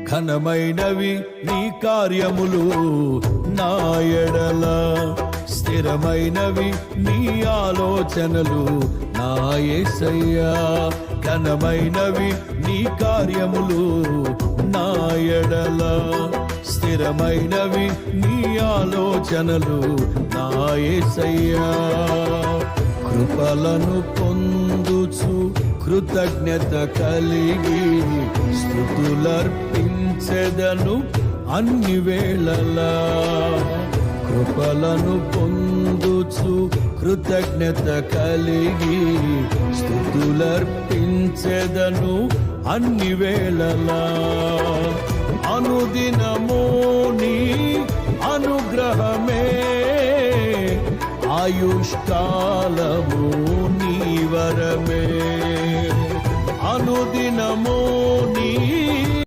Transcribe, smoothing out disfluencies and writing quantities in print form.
ఘనమైనవి నీ కార్యములు నా ఎడల, స్థిరమైనవి నీ ఆలోచనలు నా యేసయ్యా. ఘనమైనవి నీ కార్యములు నా ఎడల, స్థిరమైనవి నీ ఆలోచనలు నా యేసయ్యా. కృపలను పొందుచు కృతజ్ఞత కలిగి స్తుతులర్పించెదను అన్ని వేళలా. కృపలను పొందుచు కృతజ్ఞత కలిగి స్తుతులర్పించెదను అన్ని వేళలా. అనుదినము నీ అనుగ్రహమే, ఆయుష్కాలము నీ వరమే.